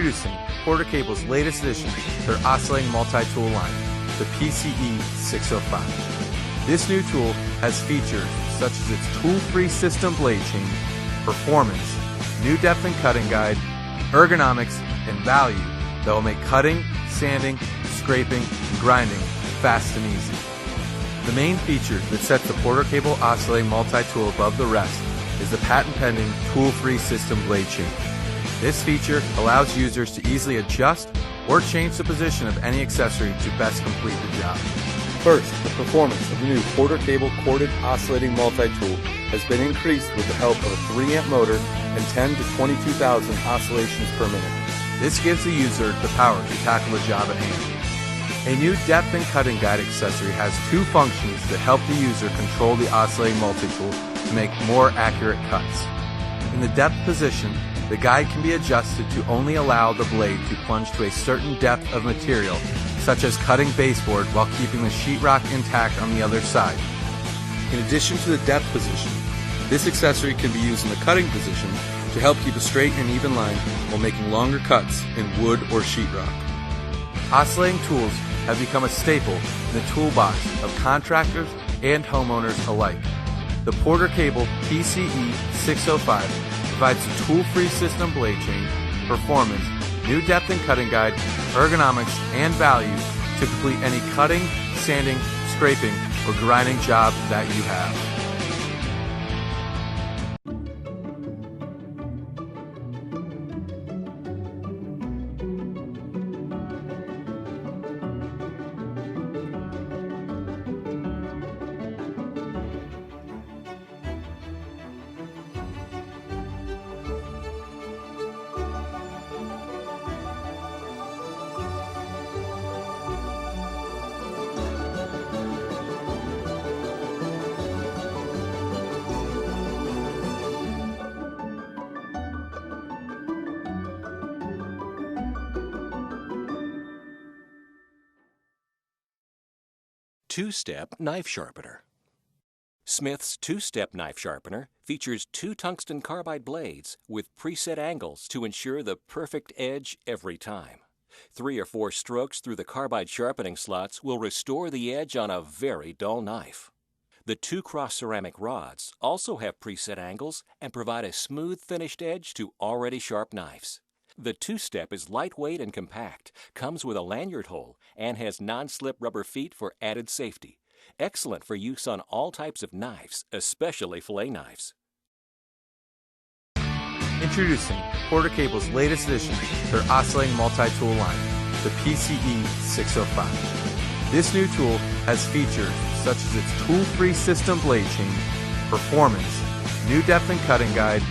Introducing Porter Cable's latest addition to their oscillating multi-tool line, the PCE 605. This new tool has features such as its tool-free system blade change, performance, new depth and cutting guide, ergonomics, and value that will make cutting, sanding, scraping, and grinding fast and easy. The main feature that sets the Porter Cable oscillating multi-tool above the rest is the patent-pending tool-free system blade change. This feature allows users to easily adjust or change the position of any accessory to best complete the job. First, the performance of the new Porter Cable corded oscillating multi-tool has been increased with the help of a 3-amp motor and 10 to 22,000 oscillations per minute. This gives the user the power to tackle the job at hand. A new depth and cutting guide accessory has 2 functions that help the user control the oscillating multi-tool to make more accurate cuts. In the depth position, the guide can be adjusted to only allow the blade to plunge to a certain depth of material, such as cutting baseboard while keeping the sheetrock intact on the other side. In addition to the depth position, this accessory can be used in the cutting position to help keep a straight and even line while making longer cuts in wood or sheetrock. Oscillating tools have become a staple in the toolbox of contractors and homeowners alike. The Porter Cable PCE 605 provides a tool-free system blade change, performance, new depth and cutting guide, ergonomics, and value to complete any cutting, sanding, scraping, or grinding job that you have. Two-step knife sharpener. Smith's two-step knife sharpener features 2 tungsten carbide blades with preset angles to ensure the perfect edge every time. 3 or 4 strokes through the carbide sharpening slots will restore the edge on a very dull knife. The 2 cross-ceramic rods also have preset angles and provide a smooth finished edge to already sharp knives. The two-step is lightweight and compact, comes with a lanyard hole, and has non-slip rubber feet for added safety. Excellent for use on all types of knives, especially fillet knives. Introducing Porter Cable's latest addition to their oscillating multi-tool line, the PCE 605. This new tool has features such as its tool-free system blade change, performance, new depth and cutting guide,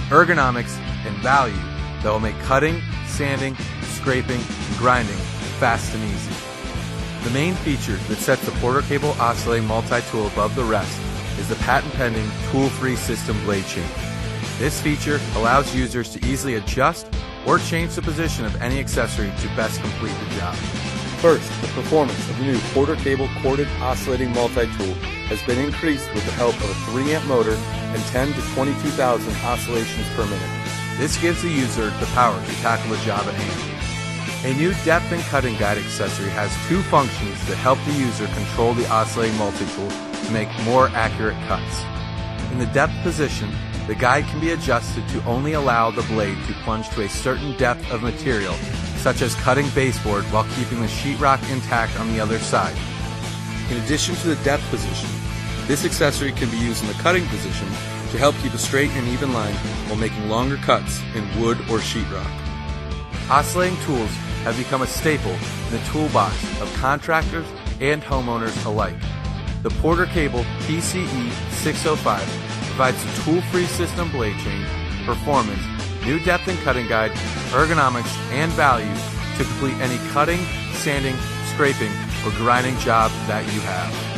ergonomics, and value that will make cutting, sanding, scraping, and grinding fast and easy. The main feature that sets the Porter Cable oscillating multi-tool above the rest is the patent-pending tool-free system blade change. This feature allows users to easily adjust or change the position of any accessory to best complete the job. First, the performance of the new Porter Cable corded oscillating multi-tool has been increased with the help of a 3-amp motor and 10 to 22,000 oscillations per minute. This gives the user the power to tackle the job at hand. A new depth and cutting guide accessory has 2 functions that help the user control the oscillating multi-tool to make more accurate cuts. In the depth position, the guide can be adjusted to only allow the blade to plunge to a certain depth of material, such as cutting baseboard while keeping the sheetrock intact on the other side. In addition to the depth position, this accessory can be used in the cutting position to help keep a straight and even line while making longer cuts in wood or sheetrock. Oscillating tools have become a staple in the toolbox of contractors and homeowners alike. The Porter Cable PCE 605 provides a tool-free system blade change, performance, new depth and cutting guide, ergonomics, and value to complete any cutting, sanding, scraping, or grinding job that you have.